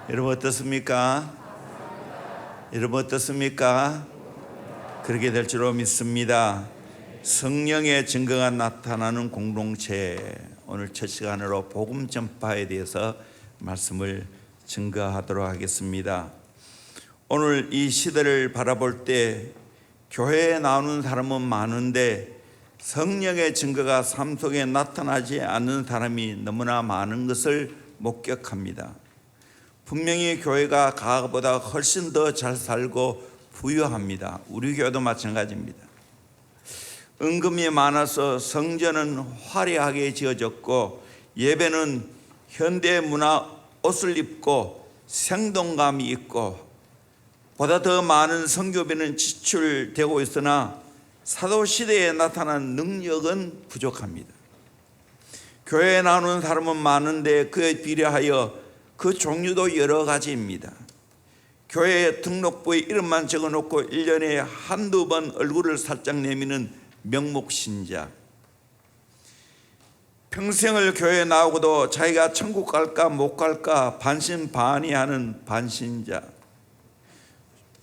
여러분 어떻습니까? 여러분 어떻습니까? 그렇게 될 줄로 믿습니다. 성령의 증거가 나타나는 공동체, 오늘 첫 시간으로 복음 전파에 대해서 말씀을 증거하도록 하겠습니다. 오늘 이 시대를 바라볼 때 교회에 나오는 사람은 많은데 성령의 증거가 삶 속에 나타나지 않는 사람이 너무나 많은 것을 목격합니다. 분명히 교회가 과거보다 훨씬 더 잘 살고 부유합니다. 우리 교회도 마찬가지입니다. 은금이 많아서 성전은 화려하게 지어졌고 예배는 현대 문화 옷을 입고 생동감이 있고 보다 더 많은 선교비는 지출되고 있으나 사도시대에 나타난 능력은 부족합니다. 교회에 나오는 사람은 많은데 그에 비례하여 그 종류도 여러 가지입니다. 교회 등록부에 이름만 적어놓고 1년에 한두 번 얼굴을 살짝 내미는 명목신자, 평생을 교회에 나오고도 자기가 천국 갈까 못 갈까 반신반의하는 반신자,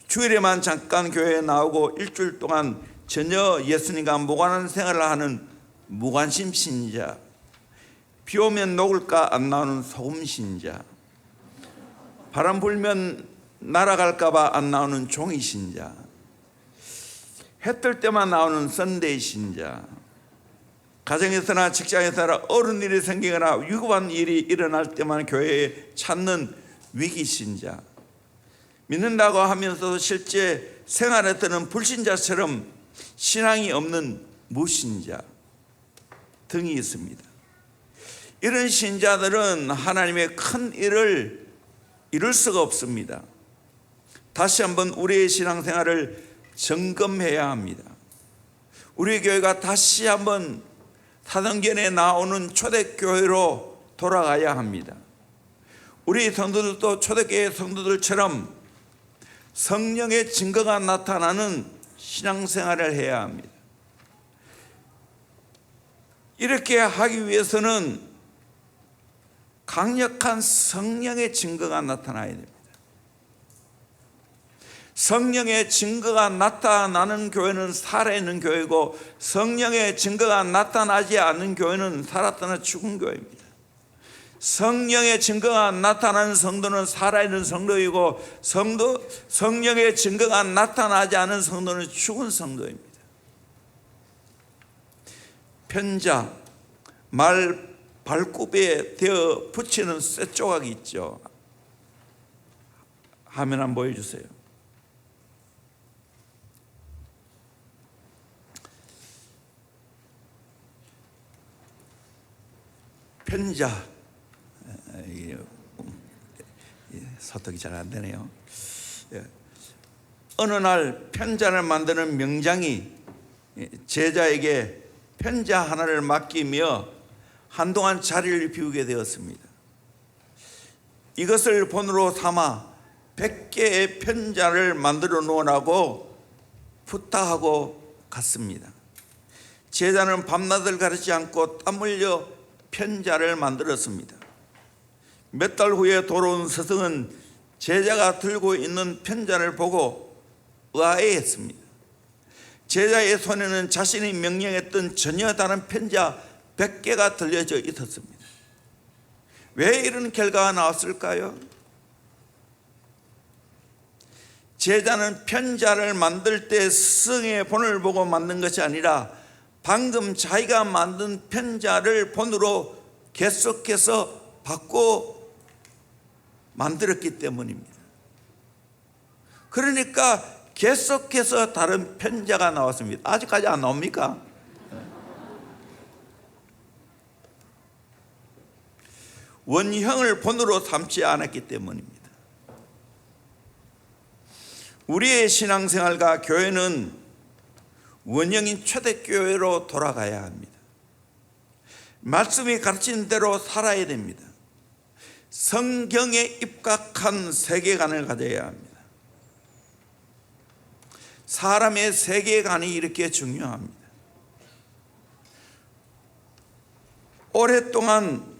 주일에만 잠깐 교회에 나오고 일주일 동안 전혀 예수님과 무관한 생활을 하는 무관심 신자, 비 오면 녹을까 안 나오는 소금 신자, 바람 불면 날아갈까 봐 안 나오는 종이 신자, 해 뜰 때만 나오는 썬데이 신자, 가정에서나 직장에서나 어려운 일이 생기거나 위급한 일이 일어날 때만 교회에 찾는 위기 신자, 믿는다고 하면서도 실제 생활에서는 불신자처럼 신앙이 없는 무신자 등이 있습니다. 이런 신자들은 하나님의 큰 일을 이룰 수가 없습니다. 다시 한번 우리의 신앙생활을 점검해야 합니다. 우리 교회가 다시 한번 사도행전에 나오는 초대교회로 돌아가야 합니다. 우리 성도들도 초대교회 성도들처럼 성령의 증거가 나타나는 신앙생활을 해야 합니다. 이렇게 하기 위해서는 강력한 성령의 증거가 나타나야 됩니다. 성령의 증거가 나타나는 교회는 살아있는 교회고 성령의 증거가 나타나지 않는 교회는 살았다나 죽은 교회입니다. 성령의 증거가 나타나는 성도는 살아있는 성도이고 성령의 증거가 나타나지 않은 성도는 죽은 성도입니다. 편자, 말 발굽에 대어 붙이는 쇠조각이 있죠. 화면 한번 보여주세요. 편자, 소통이 잘 안 되네요. 어느 날 편자를 만드는 명장이 제자에게 편자 하나를 맡기며 한동안 자리를 비우게 되었습니다. 이것을 본으로 삼아 100개의 편자를 만들어 놓으라고 부탁하고 갔습니다. 제자는 밤낮을 가리지 않고 땀 흘려 편자를 만들었습니다. 몇 달 후에 돌아온 스승은 제자가 들고 있는 편자를 보고 의아해했습니다. 제자의 손에는 자신이 명령했던 전혀 다른 편자 100개가 들려져 있었습니다. 왜 이런 결과가 나왔을까요? 제자는 편자를 만들 때 스승의 본을 보고 만든 것이 아니라 방금 자기가 만든 편자를 본으로 계속해서 바꿔 만들었기 때문입니다. 그러니까 계속해서 다른 편자가 나왔습니다. 아직까지 안 나옵니까? 원형을 본으로 삼지 않았기 때문입니다. 우리의 신앙생활과 교회는 원형인 초대교회로 돌아가야 합니다. 말씀이 가르치는 대로 살아야 됩니다. 성경에 입각한 세계관을 가져야 합니다. 사람의 세계관이 이렇게 중요합니다. 오랫동안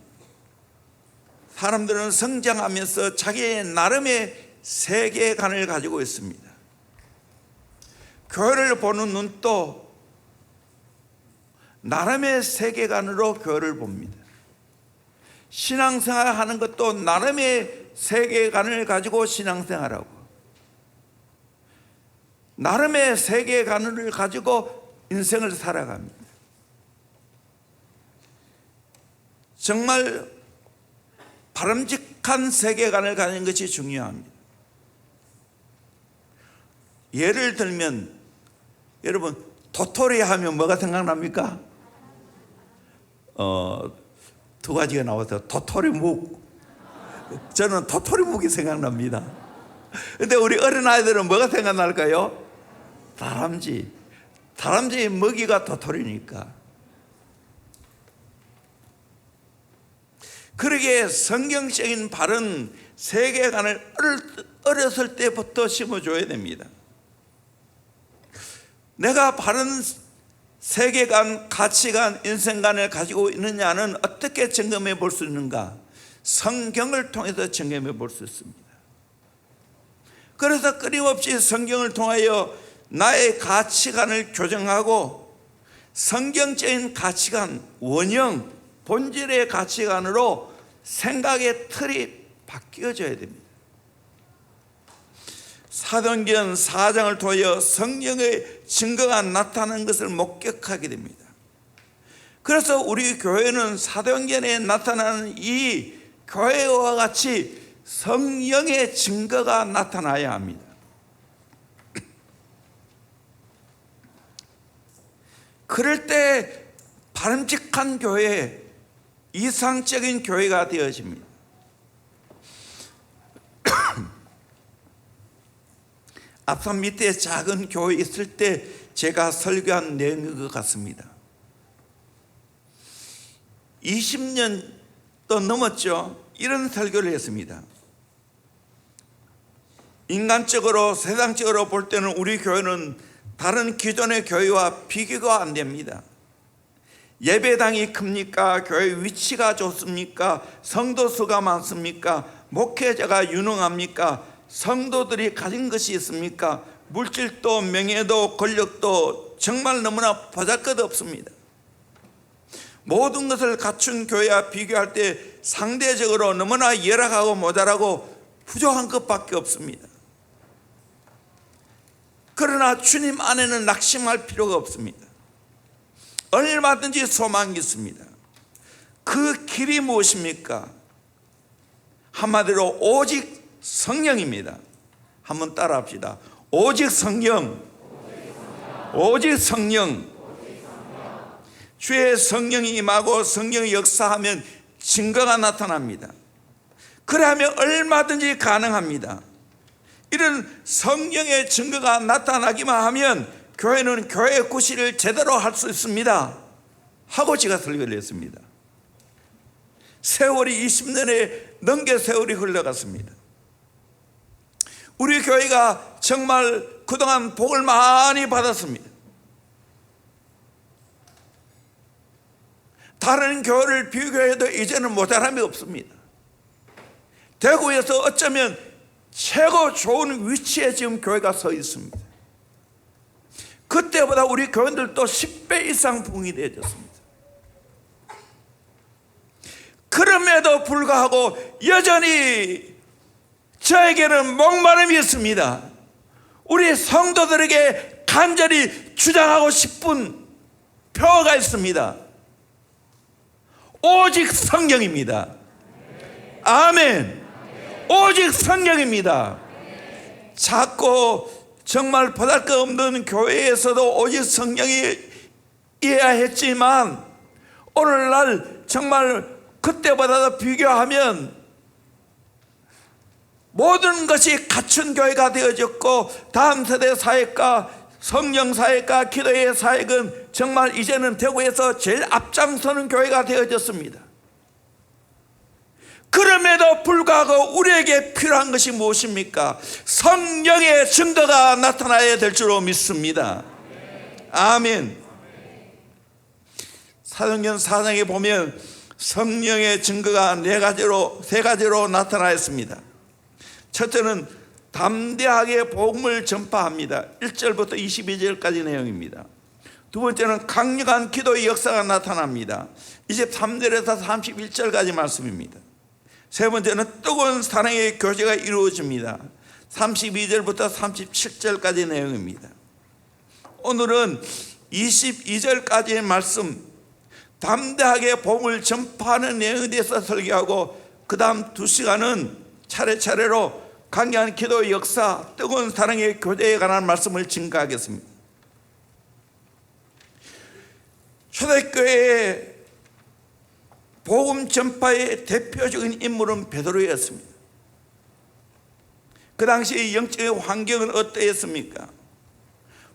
사람들은 성장하면서 자기의 나름의 세계관을 가지고 있습니다. 교회를 보는 눈도 나름의 세계관으로 교회를 봅니다. 신앙생활 하는 것도 나름의 세계관을 가지고 신앙생활하고, 나름의 세계관을 가지고 인생을 살아갑니다. 정말 바람직한 세계관을 가지는 것이 중요합니다. 예를 들면 여러분, 도토리 하면 뭐가 생각납니까? 두 가지가 나와서 도토리묵, 저는 도토리묵이 생각납니다. 근데 우리 어린아이들은 뭐가 생각날까요? 다람쥐. 다람쥐의 먹이가 도토리니까. 그러기에 성경적인 바른 세계관을 어렸을 때부터 심어줘야 됩니다. 내가 바른 세계관, 가치관, 인생관을 가지고 있느냐는 어떻게 점검해 볼 수 있는가? 성경을 통해서 점검해 볼 수 있습니다. 그래서 끊임없이 성경을 통하여 나의 가치관을 교정하고 성경적인 가치관, 원형, 본질의 가치관으로 생각의 틀이 바뀌어져야 됩니다. 사도행전 4장을 통하여 성령의 증거가 나타나는 것을 목격하게 됩니다. 그래서 우리 교회는 사도행전에 나타나는 이 교회와 같이 성령의 증거가 나타나야 합니다. 그럴 때 바람직한 교회, 이상적인 교회가 되어집니다. 앞서 밑에 작은 교회 있을 때 제가 설교한 내용인 것 같습니다. 20년 또 넘었죠. 이런 설교를 했습니다. 인간적으로, 세상적으로 볼 때는 우리 교회는 다른 기존의 교회와 비교가 안 됩니다. 예배당이 큽니까? 교회 위치가 좋습니까? 성도 수가 많습니까? 목회자가 유능합니까? 성도들이 가진 것이 있습니까? 물질도 명예도 권력도 정말 너무나 보잘것없습니다. 모든 것을 갖춘 교회와 비교할 때 상대적으로 너무나 열악하고 모자라고 부족한 것밖에 없습니다. 그러나 주님 안에는 낙심할 필요가 없습니다. 얼마든지 소망이 있습니다. 그 길이 무엇입니까? 한마디로 오직 성령입니다. 한번 따라합시다. 오직 성령. 오직 성령. 주의 성령이 임하고 성령이 역사하면 증거가 나타납니다. 그러면 얼마든지 가능합니다. 이런 성령의 증거가 나타나기만 하면 교회는 교회의 구실을 제대로 할 수 있습니다 하고 제가 설교를 했습니다. 세월이 20년에 넘게 세월이 흘러갔습니다. 우리 교회가 정말 그동안 복을 많이 받았습니다. 다른 교회를 비교해도 이제는 모자람이 없습니다. 대구에서 어쩌면 최고 좋은 위치에 지금 교회가 서 있습니다. 그때보다 우리 교인들도 10배 이상 부흥이 되어졌습니다. 그럼에도 불구하고 여전히 저에게는 목마름이 있습니다. 우리 성도들에게 간절히 주장하고 싶은 표어가 있습니다. 오직 성령입니다. 아멘. 오직 성령입니다. 작고 정말 보잘것없는 교회에서도 오직 성령이 이어야 했지만 오늘날 정말 그때보다도 비교하면 모든 것이 갖춘 교회가 되어졌고 다음 세대 사역과 성령 사역과 기도의 사역은 정말 이제는 대구에서 제일 앞장서는 교회가 되어졌습니다. 그럼에도 불구하고 우리에게 필요한 것이 무엇입니까? 성령의 증거가 나타나야 될 줄로 믿습니다. 아멘. 사도행전 4장에 보면 성령의 증거가 세 가지로 나타나였습니다. 첫째는 담대하게 복음을 전파합니다. 1절부터 22절까지 내용입니다. 두 번째는 강력한 기도의 역사가 나타납니다. 23절에서 31절까지 말씀입니다. 세 번째는 뜨거운 사랑의 교제가 이루어집니다. 32절부터 37절까지 내용입니다. 오늘은 22절까지의 말씀, 담대하게 복음을 전파하는 내용에 대해서 설교하고, 그 다음 2시간은 차례차례로 강력한 기도의 역사, 뜨거운 사랑의 교제에 관한 말씀을 증가하겠습니다. 초대교회의 복음 전파의 대표적인 인물은 베드로였습니다. 그 당시 영적인 환경은 어떠했습니까?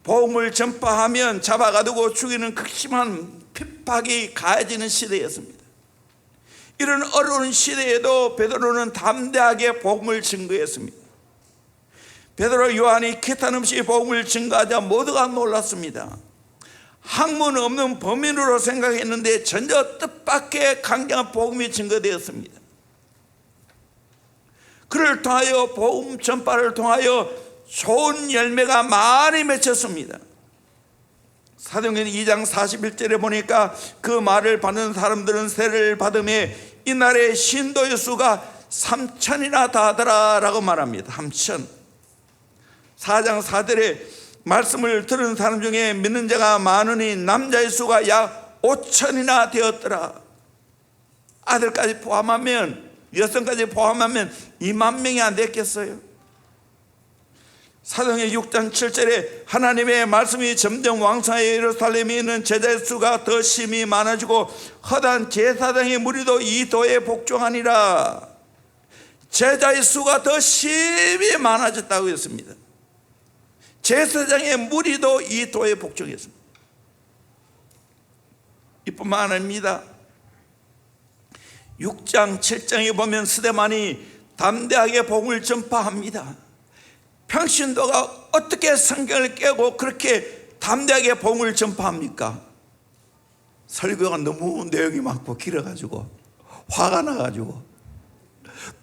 복음을 전파하면 잡아가두고 죽이는 극심한 핍박이 가해지는 시대였습니다. 이런 어려운 시대에도 베드로는 담대하게 복음을 증거했습니다. 베드로, 요한이 기탄 없이 복음을 증거하자 모두가 놀랐습니다. 학문 없는 범인으로 생각했는데 전혀 뜻밖의 강력한 복음이 증거되었습니다. 그를 통하여, 복음 전파를 통하여 좋은 열매가 많이 맺혔습니다. 사도행전 2장 41절에 보니까 그 말을 받는 사람들은 세례를 받음에 이날의 신도의 수가 3,000이나 다하더라 라고 말합니다. 3,000. 4장 4절에 말씀을 들은 사람 중에 믿는 자가 많으니 남자의 수가 약 5,000이나 되었더라. 아들까지 포함하면, 여성까지 포함하면 2만 명이 안 됐겠어요? 사도행전 6장 7절에 하나님의 말씀이 점점 왕성하여 예루살렘에 있는 제자의 수가 더 심히 많아지고 허다한 제사장의 무리도 이 도에 복종하니라. 제자의 수가 더 심히 많아졌다고 했습니다. 제사장의 무리도 이 도에 복종했습니다. 이뿐만 아닙니다. 6장 7장에 보면 스데반이 담대하게 복음을 전파합니다. 평신도가 어떻게 성경을 깨고 그렇게 담대하게 복음을 전파합니까? 설교가 너무 내용이 많고 길어가지고 화가 나가지고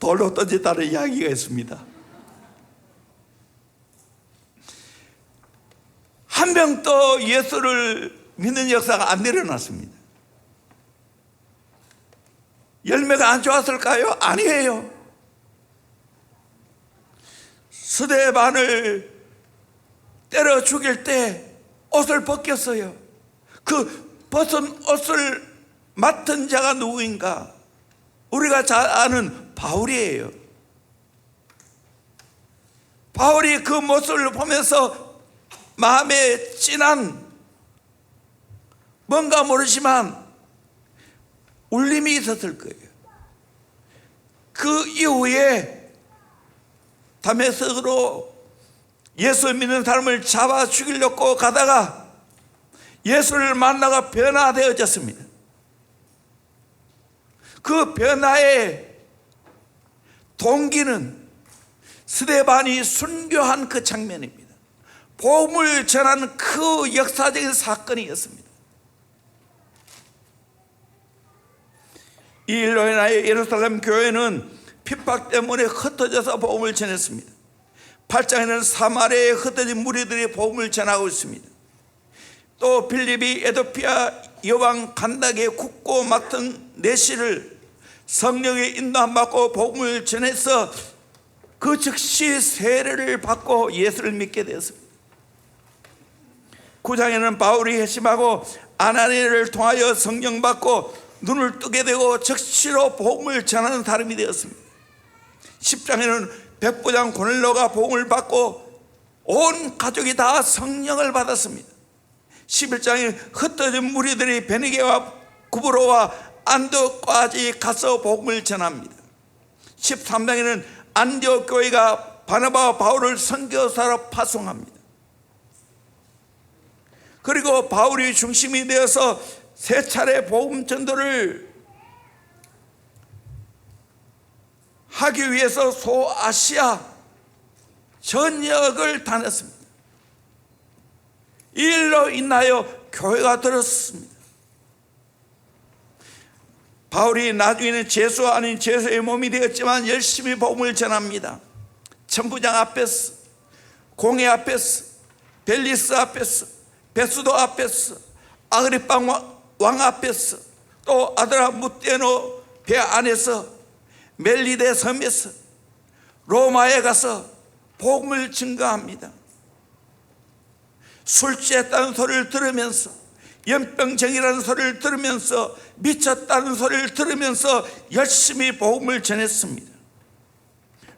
돌로 던졌다는 이야기가 있습니다. 한 명도 예수를 믿는 역사가 안 일어났습니다. 열매가 안 좋았을까요? 아니에요. 스데반을 때려 죽일 때 옷을 벗겼어요. 그 벗은 옷을 맡은 자가 누구인가? 우리가 잘 아는 바울이에요. 바울이 그 모습을 보면서 마음에 진한, 뭔가 모르지만 울림이 있었을 거예요. 그 이후에 다메섹으로 예수 믿는 사람을 잡아 죽이려고 가다가 예수를 만나가 변화되어졌습니다. 그 변화의 동기는 스데반이 순교한 그 장면입니다. 복음을 전하는 그 역사적인 사건이었습니다. 이 일로 인하여 예루살렘 교회는 핍박 때문에 흩어져서 복음을 전했습니다. 8장에는 사마리아에 흩어진 무리들이 복음을 전하고 있습니다. 또 빌립이 에도피아 여왕 간닥에 굳고 맡은 내시를 성령의 인도함 받고 복음을 전해서 그 즉시 세례를 받고 예수를 믿게 되었습니다. 9장에는 바울이 회심하고 아나니아를 통하여 성령 받고 눈을 뜨게 되고 즉시로 복음을 전하는 사람이 되었습니다. 10장에는 백부장 고넬료가 복음을 받고 온 가족이 다 성령을 받았습니다. 11장에 흩어진 무리들이 베니게와 구브로와 안디옥까지 가서 복음을 전합니다. 13장에는 안디옥 교회가 바나바와 바울을 선교사로 파송합니다. 그리고 바울이 중심이 되어서 세 차례 복음 전도를 하기 위해서 소아시아 전역을 다녔습니다. 이 일로 인하여 교회가 들었습니다. 바울이 나중에는 제수 아닌 제수의 몸이 되었지만 열심히 복음을 전합니다. 천부장 앞에서, 공회 앞에서, 벨리스 앞에서, 베수도 앞에서, 아그리빠 왕 앞에서, 또 아드라 무테노 배 안에서, 멜리데 섬에서, 로마에 가서 복음을 증거합니다. 술 취했다는 소리를 들으면서, 연병쟁이라는 소리를 들으면서, 미쳤다는 소리를 들으면서 열심히 복음을 전했습니다.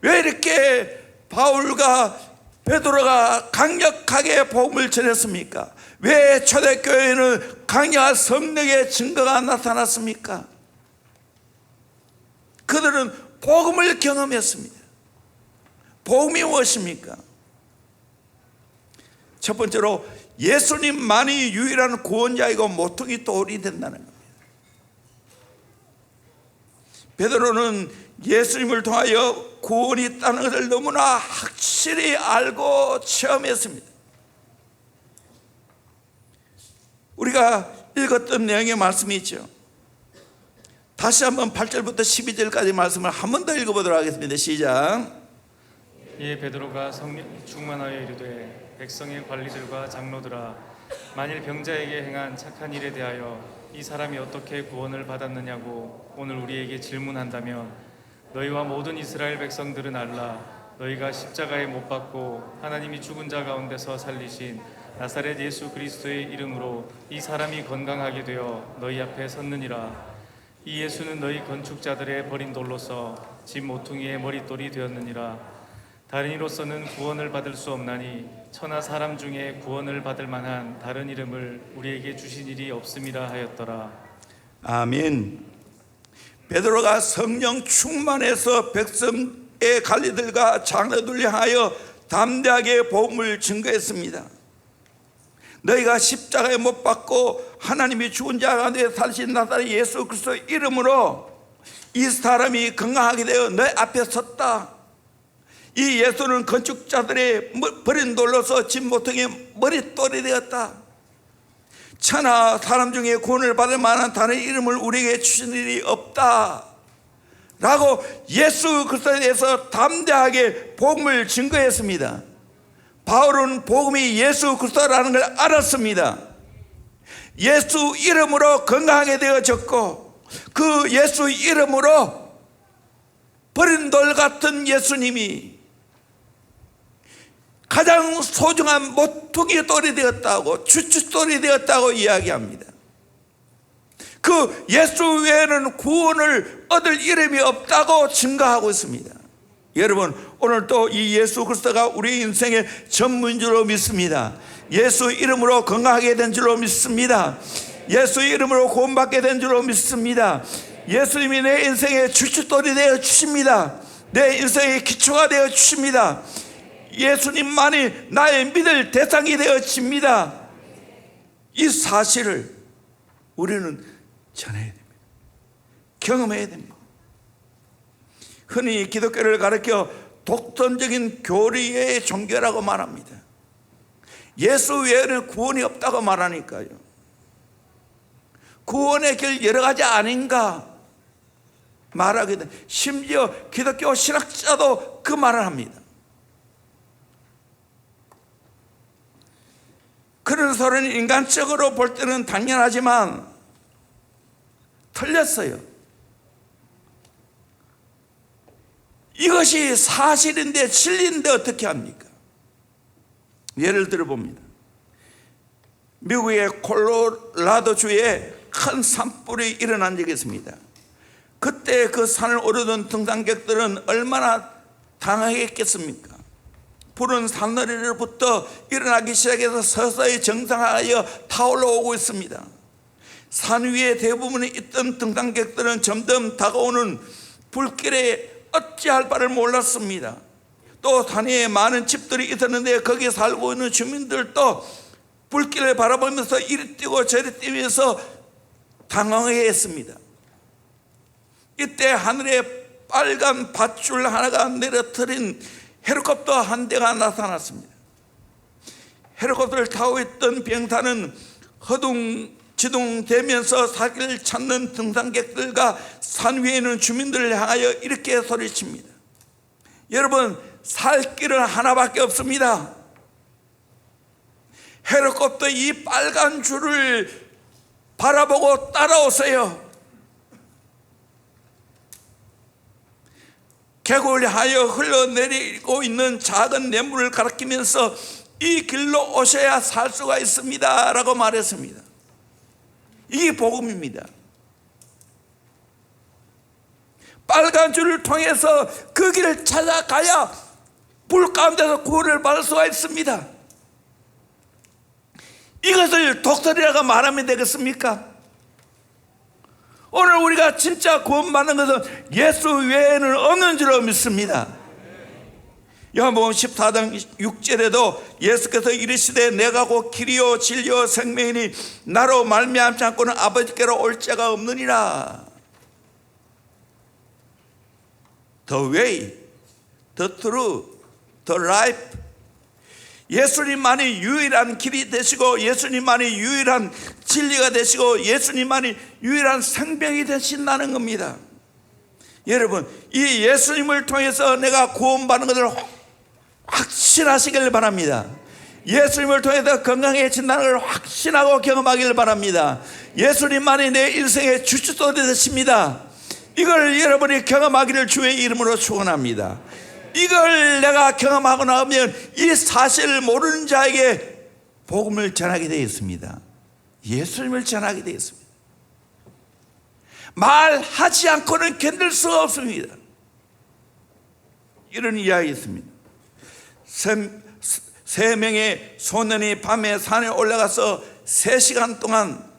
왜 이렇게 바울과 베드로가 강력하게 복음을 전했습니까? 왜 초대교회에는 강력한 성령의 증거가 나타났습니까? 그들은 복음을 경험했습니다. 복음이 무엇입니까? 첫 번째로 예수님만이 유일한 구원자이고 모퉁이 돌이 된다는 겁니다. 베드로는 예수님을 통하여 구원이 있다는 것을 너무나 확실히 알고 체험했습니다. 우리가 읽었던 내용의 말씀이 있죠. 다시 한번 8절부터 12절까지 말씀을 한 번 더 읽어보도록 하겠습니다. 시작. 이에 베드로가 성령 충만하여 이르되 백성의 관리들과 장로들아, 만일 병자에게 행한 착한 일에 대하여 이 사람이 어떻게 구원을 받았느냐고 오늘 우리에게 질문한다면 너희와 모든 이스라엘 백성들은 알라. 너희가 십자가에 못 박고 하나님이 죽은 자 가운데서 살리신 나사렛 예수 그리스도의 이름으로 이 사람이 건강하게 되어 너희 앞에 섰느니라. 이 예수는 너희 건축자들의 버린 돌로서 집 모퉁이의 머릿돌이 되었느니라. 다른 이로서는 구원을 받을 수 없나니 천하 사람 중에 구원을 받을 만한 다른 이름을 우리에게 주신 일이 없음이라 하였더라. 아멘. 베드로가 성령 충만해서 백성의 관리들과 장로들을 향하여 담대하게 복음을 증거했습니다. 너희가 십자가에 못 박고 하나님이 죽은 자 가운데 살신 나사렛 예수 그리스도 이름으로 이 사람이 건강하게 되어 너희 앞에 섰다. 이 예수는 건축자들의 버린 돌로서 집 모퉁이의 머릿돌이 되었다. 천하 사람 중에 구원을 받을 만한 다른 이름을 우리에게 주신 일이 없다 라고 예수 그리스도에 대해서 담대하게 복음을 증거했습니다. 바울은 복음이 예수 그리스도라는 걸 알았습니다. 예수 이름으로 건강하게 되어졌고, 그 예수 이름으로 버린 돌 같은 예수님이 가장 소중한 모퉁이 돌이 되었다고, 주춧돌이 되었다고 이야기합니다. 그 예수 외에는 구원을 얻을 이름이 없다고 증거하고 있습니다. 여러분, 오늘도 이 예수 그리스도가 우리 인생의 전부인 줄로 믿습니다. 예수 이름으로 건강하게 된 줄로 믿습니다. 예수 이름으로 구원받게 된 줄로 믿습니다. 예수님이 내 인생의 주춧돌이 되어 주십니다. 내 인생의 기초가 되어 주십니다. 예수님만이 나의 믿을 대상이 되어집니다. 이 사실을 우리는 전해야 됩니다. 경험해야 됩니다. 흔히 기독교를 가르쳐 독선적인 교리의 종교라고 말합니다. 예수 외에는 구원이 없다고 말하니까요. 구원의 길 여러 가지 아닌가 말하게 돼. 심지어 기독교 신학자도 그 말을 합니다. 그런 소리는 인간적으로 볼 때는 당연하지만 틀렸어요. 이것이 사실인데 진리인데 어떻게 합니까? 예를 들어 봅니다. 미국의 콜로라도주에 큰 산불이 일어난 적이 있습니다. 그때 그 산을 오르던 등산객들은 얼마나 당황했겠습니까? 불은 산너리로부터 일어나기 시작해서 서서히 정상하여 타올라오고 있습니다. 산 위에 대부분에 있던 등산객들은 점점 다가오는 불길에 어찌할 바를 몰랐습니다. 또 산 위에 많은 집들이 있었는데 거기에 살고 있는 주민들도 불길을 바라보면서 이리 뛰고 저리 뛰면서 당황해했습니다. 이때 하늘에 빨간 밧줄 하나가 내려뜨린 헬리콥터 한 대가 나타났습니다. 헬리콥터를 타고 있던 병사는 지동되면서 사기를 찾는 등산객들과 산 위에 있는 주민들을 향하여 이렇게 소리칩니다. 여러분, 살 길은 하나밖에 없습니다. 헬리콥터 이 빨간 줄을 바라보고 따라오세요. 계곡을 향하여 흘러내리고 있는 작은 냇물을 가리키면서 이 길로 오셔야 살 수가 있습니다 라고 말했습니다. 이게 복음입니다. 빨간 줄을 통해서 그 길을 찾아가야 불 가운데서 구원을 받을 수가 있습니다. 이것을 독설이라고 말하면 되겠습니까? 오늘 우리가 진짜 구원받는 것은 예수 외에는 없는 줄로 믿습니다. 요한복음 14장 6절에도 예수께서 이르시되 내가 곧 길이요 진리요 생명이니 나로 말미암지 않고는 아버지께로 올 자가 없느니라. The way, the truth, the life. 예수님만이 유일한 길이 되시고 예수님만이 유일한 진리가 되시고 예수님만이 유일한 생명이 되신다는 겁니다. 여러분, 이 예수님을 통해서 내가 구원받는 것을 확신하시길 바랍니다. 예수님을 통해서 건강해진다는 걸 확신하고 경험하길 바랍니다. 예수님만이 내 인생의 주주도 되십니다. 이걸 여러분이 경험하기를 주의 이름으로 축원합니다. 이걸 내가 경험하고 나면 이 사실을 모르는 자에게 복음을 전하게 되어 있습니다. 예수님을 전하게 되어 있습니다. 말하지 않고는 견딜 수가 없습니다. 이런 이야기 있습니다. 세 명의 소년이 밤에 산에 올라가서 3시간 동안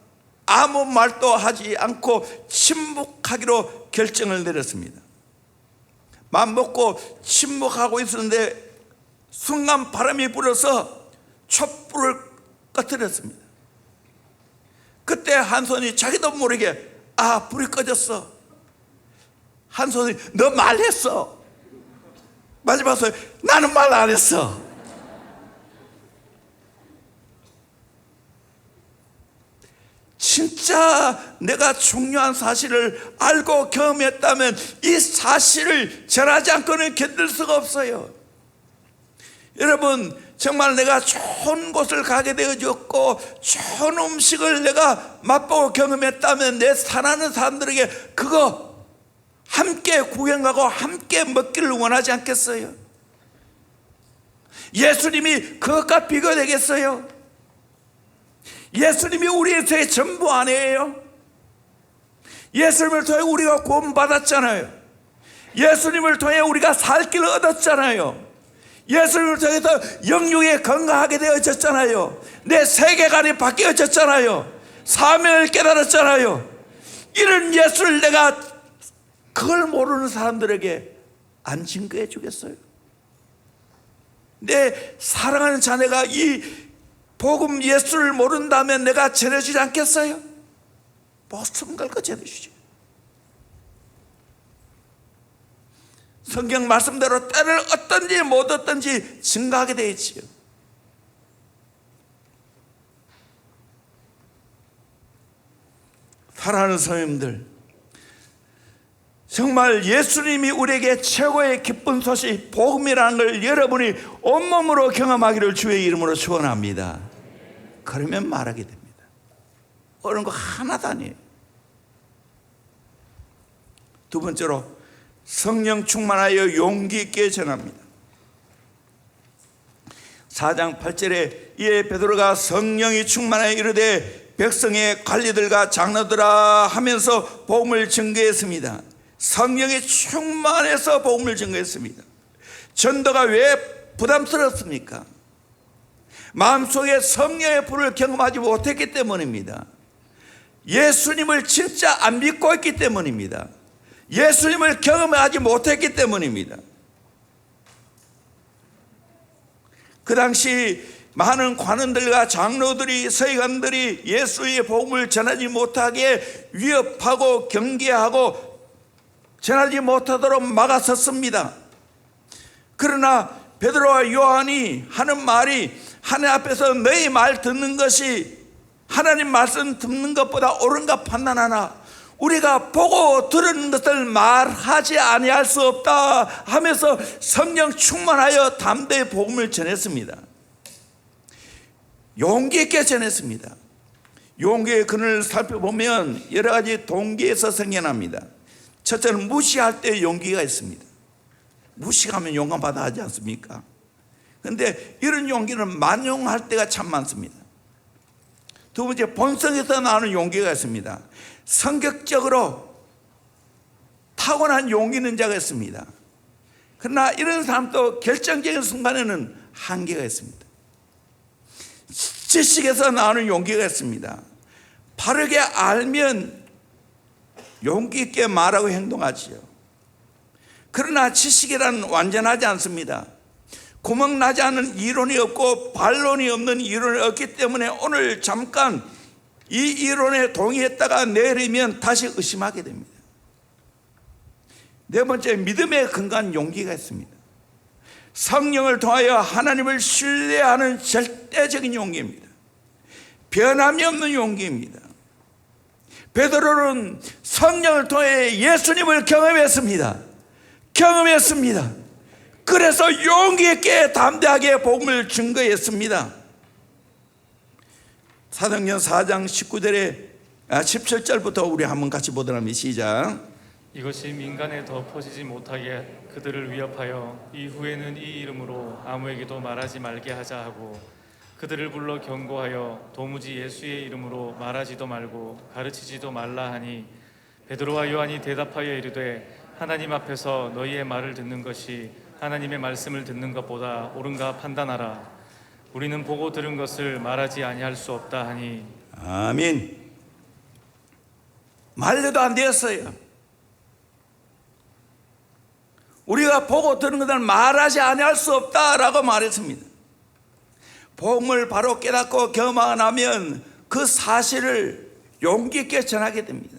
아무 말도 하지 않고 침묵하기로 결정을 내렸습니다. 맘 먹고 침묵하고 있었는데 순간 바람이 불어서 촛불을 꺼뜨렸습니다. 그때 한 손이 자기도 모르게 불이 꺼졌어. 한 손이 너 말했어. 마지막 손이 나는 말 안 했어. 진짜 내가 중요한 사실을 알고 경험했다면 이 사실을 전하지 않고는 견딜 수가 없어요. 여러분, 정말 내가 좋은 곳을 가게 되어졌고 좋은 음식을 내가 맛보고 경험했다면 내 사랑하는 사람들에게 그거 함께 구경하고 함께 먹기를 원하지 않겠어요? 예수님이 그것과 비교되겠어요? 예수님이 우리의 전부 아니에요? 예수님을 통해 우리가 구원받았잖아요. 예수님을 통해 우리가 살 길을 얻었잖아요. 예수님을 통해서 영육에 건강하게 되어졌잖아요. 내 세계관이 바뀌어졌잖아요. 사명을 깨달았잖아요. 이런 예수를 내가 그걸 모르는 사람들에게 안 증거해 주겠어요? 내 사랑하는 자녀가 이 복음 예수를 모른다면 내가 전해주지 않겠어요? 모든 걸 전해주지. 성경 말씀대로 때를 얻든지 못 얻든지 증거하게 되어 있지요. 사랑하는 성도님들, 정말 예수님이 우리에게 최고의 기쁜 소식 복음이라는 걸 여러분이 온몸으로 경험하기를 주의 이름으로 축원합니다. 그러면 말하게 됩니다. 어려운 거 하나도 아니에요. 두 번째로 성령 충만하여 용기 있게 전합니다. 4장 8절에 이에 베드로가 성령이 충만하여 이르되 백성의 관리들과 장로들아 하면서 복음을 증거했습니다. 성령이 충만해서 복음을 증거했습니다. 전도가 왜 부담스럽습니까? 마음속에 성령의 불을 경험하지 못했기 때문입니다. 예수님을 진짜 안 믿고 있기 때문입니다. 예수님을 경험하지 못했기 때문입니다. 그 당시 많은 관원들과 장로들이 서기관들이 예수의 복음을 전하지 못하게 위협하고 경계하고 전하지 못하도록 막아섰습니다. 그러나 베드로와 요한이 하는 말이 하나님 앞에서 너희 말 듣는 것이 하나님 말씀 듣는 것보다 옳은가 판단하나 우리가 보고 들은 것을 말하지 아니할 수 없다 하면서 성령 충만하여 담대히 복음을 전했습니다. 용기 있게 전했습니다. 용기의 근원을 살펴보면 여러 가지 동기에서 생겨납니다. 첫째는 무시할 때 용기가 있습니다. 무시하면 용감하다 하지 않습니까? 그런데 이런 용기는 만용할 때가 참 많습니다. 두 번째, 본성에서 나오는 용기가 있습니다. 성격적으로 타고난 용기 있는 자가 있습니다. 그러나 이런 사람도 결정적인 순간에는 한계가 있습니다. 지식에서 나오는 용기가 있습니다. 바르게 알면 용기 있게 말하고 행동하지요. 그러나 지식이란 완전하지 않습니다. 구멍나지 않은 이론이 없고 반론이 없는 이론이 없기 때문에 오늘 잠깐 이 이론에 동의했다가 내리면 다시 의심하게 됩니다. 네 번째, 믿음에 근거한 용기가 있습니다. 성령을 통하여 하나님을 신뢰하는 절대적인 용기입니다. 변함이 없는 용기입니다. 베드로는 성령을 통해 예수님을 경험했습니다. 그래서 용기 있게 담대하게 복음을 증거했습니다. 사도행전 4장 17절부터 우리 한번 같이 보도록 합니다. 시작. 이것이 민간에 더 퍼지지 못하게 그들을 위협하여 이후에는 이 이름으로 아무에게도 말하지 말게 하자 하고 그들을 불러 경고하여 도무지 예수의 이름으로 말하지도 말고 가르치지도 말라 하니 베드로와 요한이 대답하여 이르되 하나님 앞에서 너희의 말을 듣는 것이 하나님의 말씀을 듣는 것보다 옳은가 판단하라. 우리는 보고 들은 것을 말하지 아니할 수 없다 하니. 아멘. 말려도 안 되었어요. 우리가 보고 들은 것을 말하지 아니할 수 없다라고 말했습니다. 복음을 바로 깨닫고 경험하고 나면 그 사실을 용기 있게 전하게 됩니다.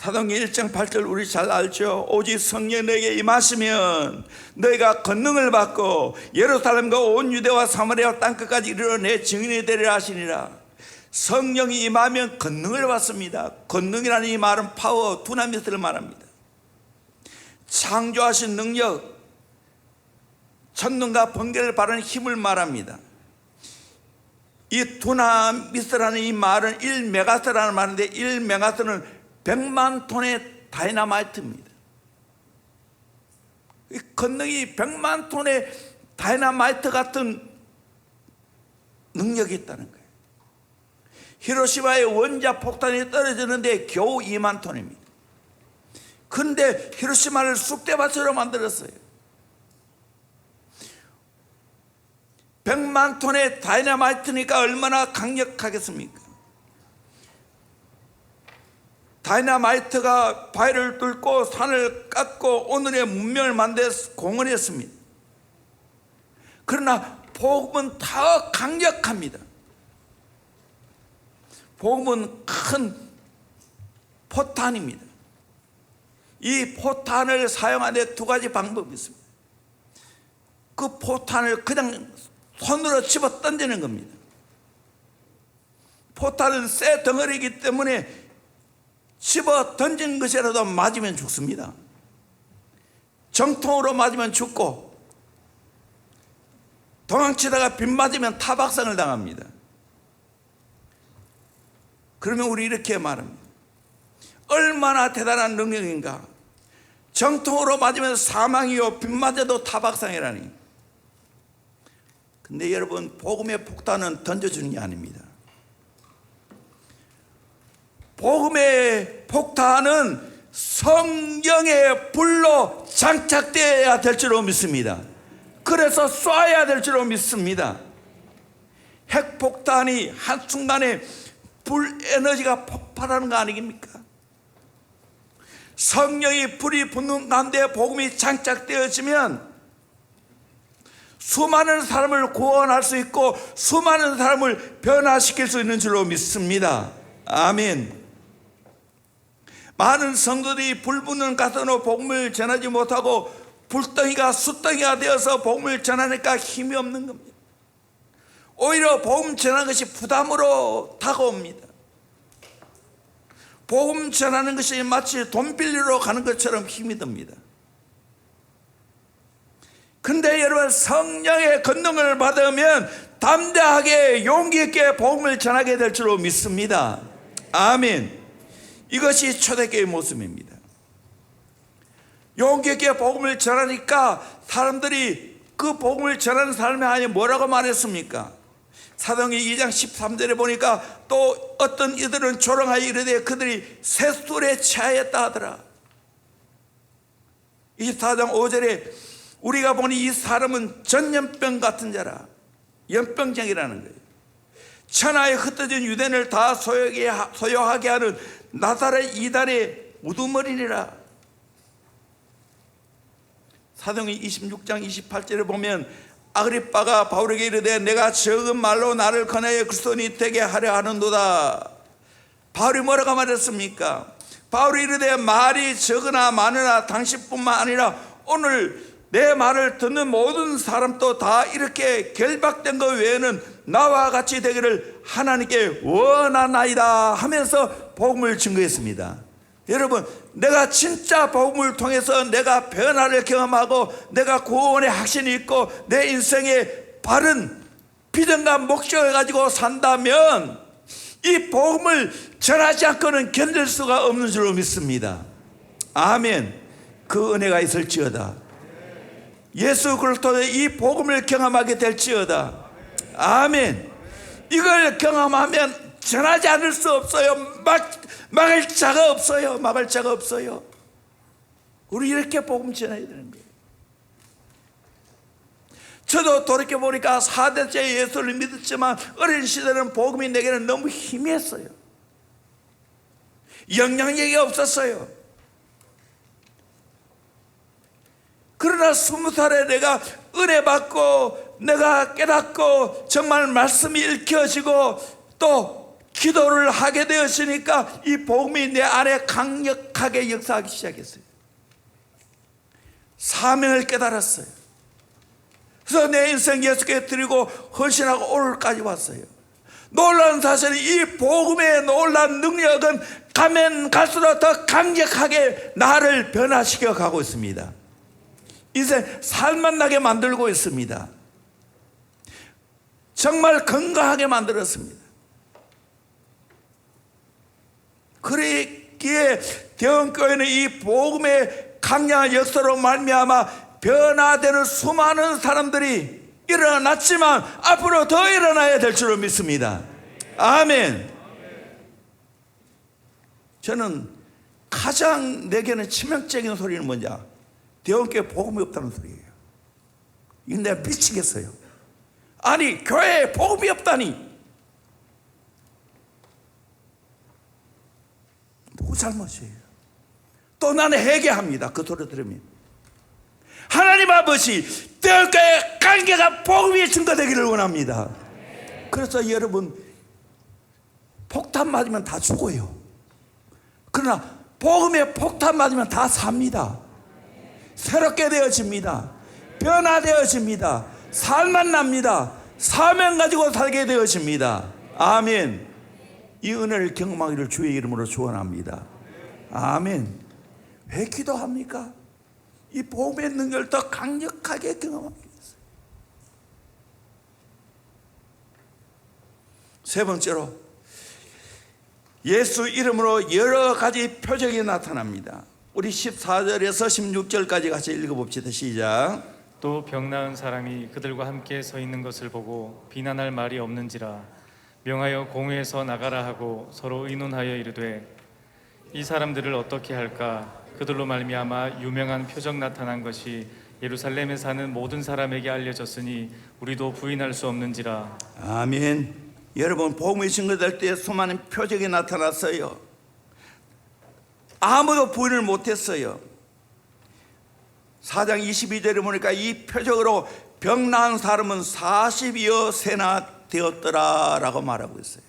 사도행전 1장 8절 우리 잘 알죠. 오직 성령 너에게 임하시면 너희가 권능을 받고 예루살렘과 온 유대와 사마리아 땅끝까지 이르러 내 증인이 되리라 하시니라. 성령이 임하면 권능을 받습니다. 권능이라는 이 말은 파워, 두나미스를 말합니다. 창조하신 능력, 천능과 번개를 바르는 힘을 말합니다. 이 두나미스라는 이 말은 1메가스라는 말인데 1메가스는 100만 톤의 다이나마이트입니다. 이 권능이 100만 톤의 다이나마이트 같은 능력이 있다는 거예요. 히로시마의 원자 폭탄이 떨어지는데 겨우 2만 톤입니다. 그런데 히로시마를 쑥대밭으로 만들었어요. 100만 톤의 다이나마이트니까 얼마나 강력하겠습니까? 다이나마이트가 바위를 뚫고 산을 깎고 오늘의 문명을 만들어 공헌했습니다. 그러나 복음은 더 강력합니다. 복음은 큰 포탄입니다. 이 포탄을 사용하는데 두 가지 방법이 있습니다. 그 포탄을 그냥 손으로 집어 던지는 겁니다. 포탄은 쇠 덩어리이기 때문에 집어 던진 것이라도 맞으면 죽습니다. 정통으로 맞으면 죽고 도망치다가 빗 맞으면 타박상을 당합니다. 그러면 우리 이렇게 말합니다. 얼마나 대단한 능력인가. 정통으로 맞으면 사망이요 빗 맞아도 타박상이라니. 근데 여러분, 복음의 폭탄은 던져주는 게 아닙니다. 복음의 폭탄은 성령의 불로 장착되어야 될 줄로 믿습니다. 그래서 쏴야 될 줄로 믿습니다. 핵폭탄이 한순간에 불 에너지가 폭발하는 거 아니겠습니까? 성령이 불이 붙는 가운데 복음이 장착되어지면 수많은 사람을 구원할 수 있고 수많은 사람을 변화시킬 수 있는 줄로 믿습니다. 아멘. 많은 성도들이 불 붙는 가슴으로 복음을 전하지 못하고 불덩이가 숯덩이가 되어서 복음을 전하니까 힘이 없는 겁니다. 오히려 복음 전하는 것이 부담으로 다가옵니다. 복음 전하는 것이 마치 돈 빌리러 가는 것처럼 힘이 듭니다. 근데 여러분, 성령의 권능을 받으면 담대하게 용기 있게 복음을 전하게 될 줄로 믿습니다. 아멘. 이것이 초대교회의 모습입니다. 용기 있게 복음을 전하니까 사람들이 그 복음을 전하는 사람이 아니 뭐라고 말했습니까? 사도행전 2장 13절에 보니까 또 어떤 이들은 조롱하여 이르되 그들이 쇠술에 취하였다 하더라. 24장 5절에 우리가 보니 이 사람은 전염병 같은 자라. 연병쟁이라는 거예요. 천하에 흩어진 유대인을 다 소유하게 하는 나사렛 이단의 우두머리니라. 사도행전 26장 28절에 보면 아그리빠가 바울에게 이르되 내가 적은 말로 나를 권하여 그리스도인이 되게 하려 하는도다. 바울이 뭐라고 말했습니까? 바울이 이르되 말이 적으나 많으나 당신뿐만 아니라 오늘 내 말을 듣는 모든 사람도 다 이렇게 결박된 것 외에는 나와 같이 되기를 하나님께 원하나이다 하면서 복음을 증거했습니다. 여러분, 내가 진짜 복음을 통해서 내가 변화를 경험하고 내가 구원의 확신이 있고 내 인생의 바른 비전과 목적을 가지고 산다면 이 복음을 전하지 않고는 견딜 수가 없는 줄로 믿습니다. 아멘. 그 은혜가 있을지어다. 예수 그리스도의 이 복음을 경험하게 될지어다. 아멘. 이걸 경험하면 전하지 않을 수 없어요. 막을 자가 없어요. 막을 자가 없어요. 우리 이렇게 복음 전해야 되는 거예요. 저도 돌이켜보니까 4대째 예수를 믿었지만 어린 시절은 복음이 내게는 너무 희미했어요. 영향력이 없었어요. 그러나 20살에 내가 은혜 받고 내가 깨닫고 정말 말씀이 읽혀지고 또 기도를 하게 되었으니까 이 복음이 내 안에 강력하게 역사하기 시작했어요. 사명을 깨달았어요. 그래서 내 인생 예수께 드리고 헌신하고 오늘까지 왔어요. 놀라운 사실은 이 복음의 놀라운 능력은 가면 갈수록 더 강력하게 나를 변화시켜 가고 있습니다. 인생 살맛나게 만들고 있습니다. 정말 건강하게 만들었습니다. 그러기에 대원교회는 이 복음의 강력한 역사로 말미암아 변화되는 수많은 사람들이 일어났지만 앞으로 더 일어나야 될 줄로 믿습니다. 아멘. 저는 가장 내게는 치명적인 소리는 뭐냐? 대원교회 복음이 없다는 소리예요. 이거 내가 미치겠어요. 아니, 교회에 복음이 없다니. 누구 잘못이에요? 또 나는 회개합니다. 그 소리 들으면. 하나님 아버지, 대원교회 강력한 복음이 증거되기를 원합니다. 그래서 여러분, 폭탄 맞으면 다 죽어요. 그러나 복음에 폭탄 맞으면 다 삽니다. 새롭게 되어집니다. 변화되어집니다. 살만 납니다. 사명 가지고 살게 되어집니다. 아멘. 이 은혜를 경험하기를 주의 이름으로 축원합니다. 아멘. 왜 기도합니까? 이 복음의 능력을 더 강력하게 경험하기 위해서. 세 번째로, 예수 이름으로 여러 가지 표적이 나타납니다. 우리 14절에서 16절까지 같이 읽어봅시다. 시작. 또 병 나은 사람이 그들과 함께 서 있는 것을 보고 비난할 말이 없는지라 명하여 공회에서 나가라 하고 서로 의논하여 이르되 이 사람들을 어떻게 할까? 그들로 말미암아 유명한 표적 나타난 것이 예루살렘에 사는 모든 사람에게 알려졌으니 우리도 부인할 수 없는지라. 아멘. 여러분, 복음이 증거될 때 수많은 표적이 나타났어요. 아무도 부인을 못했어요. 4장 22절에 보니까 이 표적으로 병 나은 사람은 40여 세나 되었더라 라고 말하고 있어요.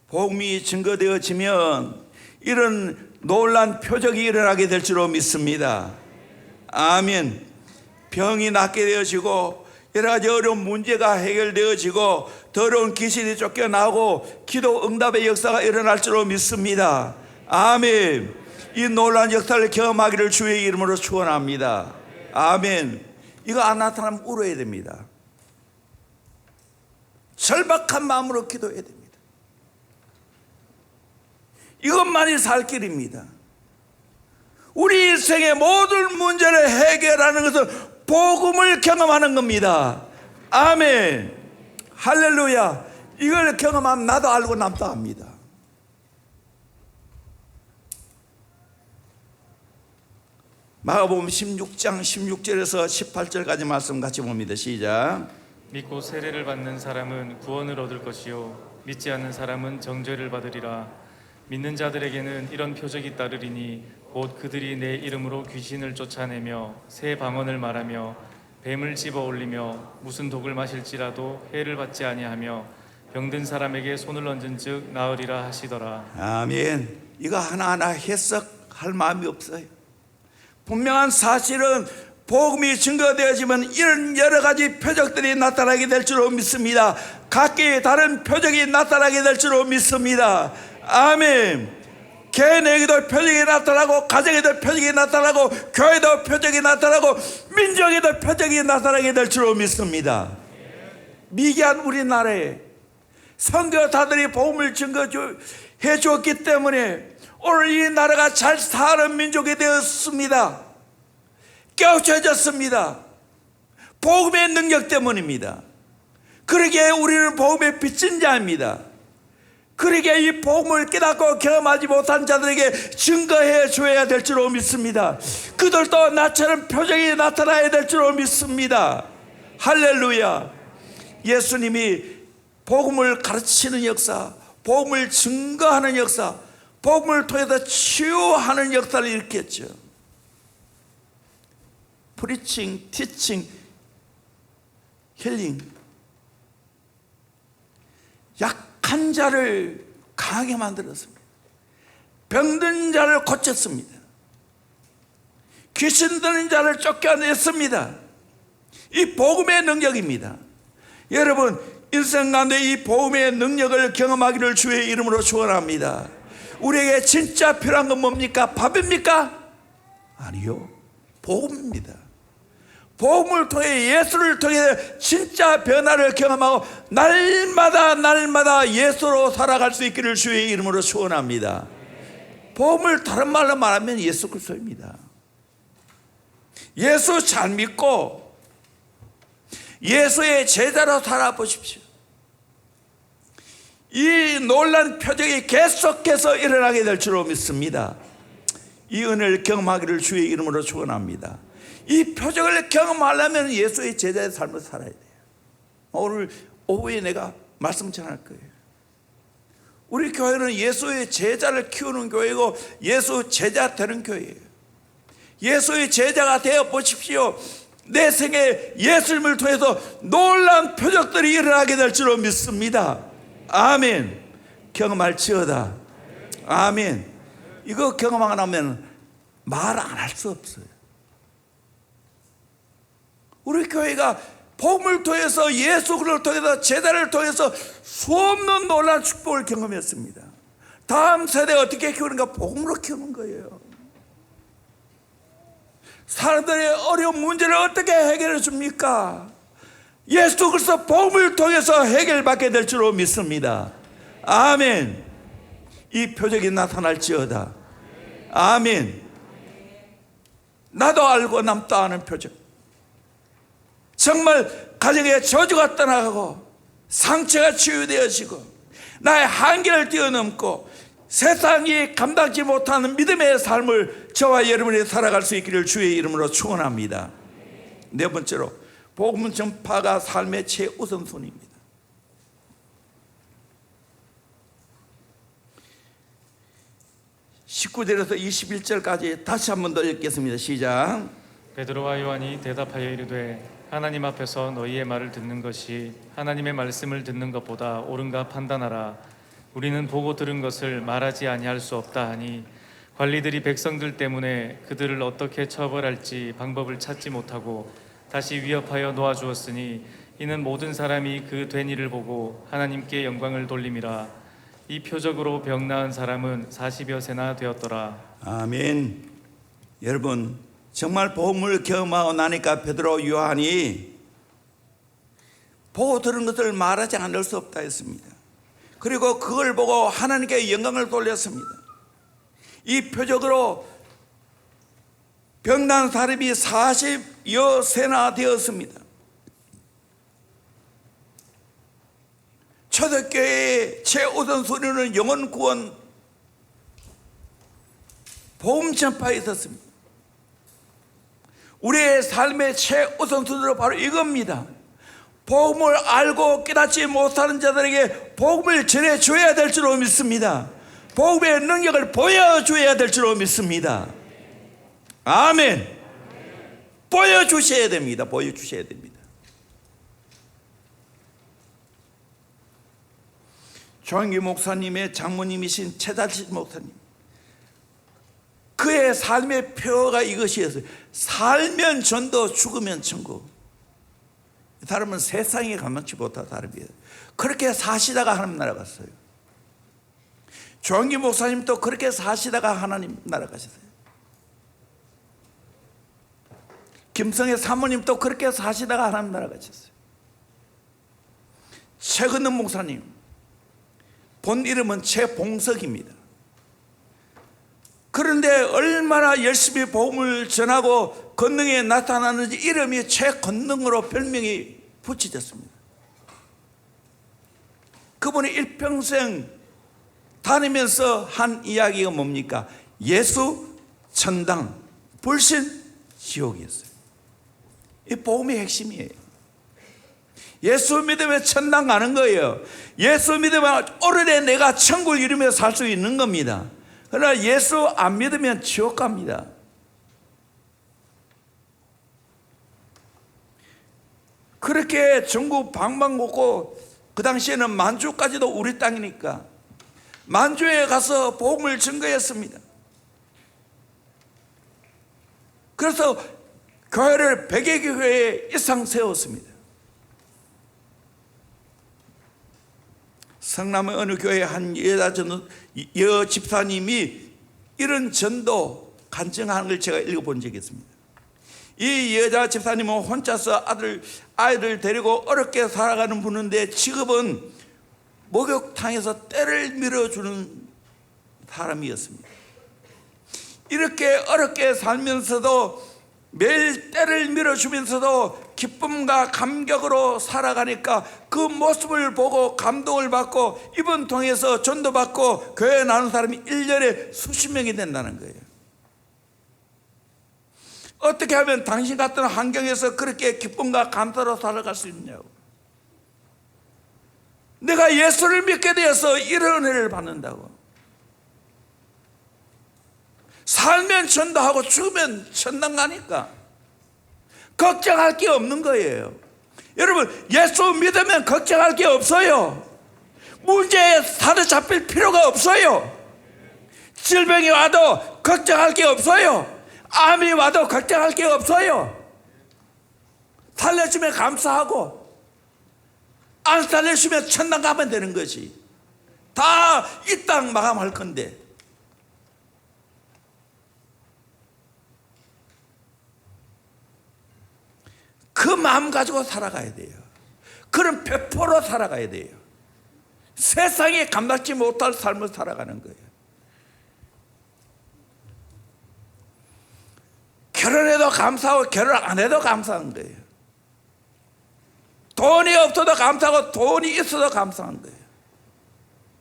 복음이 증거되어지면 이런 놀란 표적이 일어나게 될 줄로 믿습니다. 아멘. 병이 낫게 되어지고 여러 가지 어려운 문제가 해결되어지고 더러운 귀신이 쫓겨나고 기도 응답의 역사가 일어날 줄로 믿습니다. 아멘. 이 놀라운 역사를 경험하기를 주의 이름으로 축원합니다. 아멘. 이거 안 나타나면 울어야 됩니다. 절박한 마음으로 기도해야 됩니다. 이것만이 살 길입니다. 우리 인생의 모든 문제를 해결하는 것은 복음을 경험하는 겁니다. 아멘. 할렐루야. 이걸 경험하면 나도 알고 남도 압니다. 마가복음 16장 16절에서 18절까지 말씀 같이 봅니다. 시작. 믿고 세례를 받는 사람은 구원을 얻을 것이요 믿지 않는 사람은 정죄를 받으리라. 믿는 자들에게는 이런 표적이 따르리니 곧 그들이 내 이름으로 귀신을 쫓아내며 새 방언을 말하며 뱀을 집어 올리며 무슨 독을 마실지라도 해를 받지 아니하며 병든 사람에게 손을 얹은즉 나으리라 하시더라. 아멘. 이거 하나하나 해석할 마음이 없어요. 분명한 사실은 복음이 증거되어지면 이런 여러 가지 표적들이 나타나게 될 줄로 믿습니다. 각기 다른 표적이 나타나게 될 줄로 믿습니다. 아멘. 개인에게도 표적이 나타나고 가정에도 표적이 나타나고 교회도 표적이 나타나고 민족에도 표적이 나타나게 될 줄로 믿습니다. 미개한 우리나라에 선교사들이 복음을 증거해 주었기 때문에 오늘 이 나라가 잘 사는 민족이 되었습니다. 깨우쳐졌습니다. 복음의 능력 때문입니다. 그러기에 우리는 복음의 빚진 자입니다. 그러기에 이 복음을 깨닫고 경험하지 못한 자들에게 증거해 줘야 될 줄로 믿습니다. 그들도 나처럼 표적이 나타나야 될 줄로 믿습니다. 할렐루야. 예수님이 복음을 가르치는 역사, 복음을 증거하는 역사, 복음을 통해서 치유하는 역사를 일으켰죠. 프리칭, 티칭, 힐링. 약한 자를 강하게 만들었습니다. 병든 자를 고쳤습니다. 귀신 드는 자를 쫓겨냈습니다. 이 복음의 능력입니다. 여러분, 인생 가운데 이 복음의 능력을 경험하기를 주의 이름으로 축원합니다. 우리에게 진짜 필요한 건 뭡니까? 밥입니까? 아니요, 복음입니다. 복음을 통해 예수를 통해 진짜 변화를 경험하고 날마다 예수로 살아갈 수 있기를 주의 이름으로 축원합니다. 복음을 다른 말로 말하면 예수 그리스도입니다. 예수 잘 믿고 예수의 제자로 살아보십시오. 이 놀란 표적이 계속해서 일어나게 될 줄로 믿습니다. 이 은혜를 경험하기를 주의 이름으로 축원합니다. 이 표적을 경험하려면 예수의 제자의 삶을 살아야 돼요. 오늘 오후에 내가 말씀 전할 거예요. 우리 교회는 예수의 제자를 키우는 교회고 예수 제자 되는 교회예요. 예수의 제자가 되어 보십시오. 내 생에 예수님을 통해서 놀라운 표적들이 일어나게 될 줄로 믿습니다. 아멘. 경험할지어다. 아멘. 이거 경험 안 하면 말 안 할 수 없어요. 우리 교회가 복음을 통해서 예수 그리스도를 통해서 제자를 통해서 수없는 놀라운 축복을 경험했습니다. 다음 세대 어떻게 키우는가? 복음으로 키우는 거예요. 사람들의 어려운 문제를 어떻게 해결해 줍니까? 예수 그리스도 복음을 통해서 해결받게 될 줄로 믿습니다. 아멘. 이 표적이 나타날지어다. 아멘. 나도 알고 남도 아는 표적. 정말 가정의 저주가 떠나가고 상처가 치유되어지고 나의 한계를 뛰어넘고 세상이 감당치 못하는 믿음의 삶을 저와 여러분이 살아갈 수 있기를 주의 이름으로 축원합니다. 네 번째로 복음 전파가 삶의 최우선순위입니다. 19절에서 21절까지 다시 한 번 더 읽겠습니다. 시작. 베드로와 요한이 대답하여 이르되 하나님 앞에서 너희의 말을 듣는 것이 하나님의 말씀을 듣는 것보다 옳은가 판단하라. 우리는 보고 들은 것을 말하지 아니할 수 없다 하니 관리들이 백성들 때문에 그들을 어떻게 처벌할지 방법을 찾지 못하고 다시 위협하여 놓아주었으니 이는 모든 사람이 그 된 일을 보고 하나님께 영광을 돌림이라. 이 표적으로 병 나은 사람은 40여 세나 되었더라. 아멘. 여러분, 정말 복음을 경험하고 나니까 베드로 요한이 보고 들은 것을 말하지 않을 수 없다 했습니다. 그리고 그걸 보고 하나님께 영광을 돌렸습니다. 이 표적으로 병난 사람이 40여 세나 되었습니다. 초대교회의 최우선순위는 영혼 구원, 복음 전파에 있었습니다. 우리의 삶의 최우선순위로 바로 이겁니다. 복음을 알고 깨닫지 못하는 자들에게 복음을 전해줘야 될 줄로 믿습니다. 복음의 능력을 보여줘야 될 줄로 믿습니다. 아멘. 보여주셔야 됩니다. 보여주셔야 됩니다. 조항기 목사님의 장모님이신 최달치 목사님, 그의 삶의 표가 이것이었어요. 살면 전도, 죽으면 천국. 이 사람은 세상에 감당치 못한 사람이에요. 그렇게 사시다가 하나님 나라 갔어요. 조항기 목사님도 그렇게 사시다가 하나님 나라 가셨어요. 김성애 사모님도 그렇게 사시다가 하나님 나라 가셨어요. 최근은 목사님, 본 이름은 최봉석입니다. 그런데 얼마나 열심히 복음을 전하고 권능에 나타나는지 이름이 최권능으로 별명이 붙여졌습니다. 그분이 일평생 다니면서 한 이야기가 뭡니까? 예수, 천당, 불신, 지옥이었어요. 이 복음의 핵심이에요. 예수 믿으면 천당 가는 거예요. 예수 믿으면 오래내 내가 천국을 이루며 살 수 있는 겁니다. 그러나 예수 안 믿으면 지옥 갑니다. 그렇게 전국 방방곡곡, 그 당시에는 만주까지도 우리 땅이니까 만주에 가서 복음을 증거했습니다. 그래서 교회를 100여 교회 이상 세웠습니다. 성남의 어느 교회 한 여 집사님이 이런 전도 간증하는 걸 제가 읽어본 적이 있습니다. 이 여자 집사님은 혼자서 아이를 데리고 어렵게 살아가는 분인데 직업은 목욕탕에서 때를 밀어주는 사람이었습니다. 이렇게 어렵게 살면서도 매일 때를 밀어주면서도 기쁨과 감격으로 살아가니까 그 모습을 보고 감동을 받고 이번 통해서 전도받고 교회에 나오는 사람이 1년에 수십 명이 된다는 거예요. 어떻게 하면 당신 같은 환경에서 그렇게 기쁨과 감사로 살아갈 수 있냐고. 내가 예수를 믿게 되어서 이런 은혜를 받는다고. 살면 전도하고 죽으면 천당 가니까 걱정할 게 없는 거예요. 여러분, 예수 믿으면 걱정할 게 없어요. 문제에 사로잡힐 필요가 없어요. 질병이 와도 걱정할 게 없어요. 암이 와도 걱정할 게 없어요. 살려주면 감사하고 안 살려주면 천당 가면 되는 거지. 다 이 땅 마감할 건데. 그 마음 가지고 살아가야 돼요. 그런 배포로 살아가야 돼요. 세상에 감당치 못할 삶을 살아가는 거예요. 결혼해도 감사하고 결혼 안 해도 감사한 거예요. 돈이 없어도 감사하고 돈이 있어도 감사한 거예요.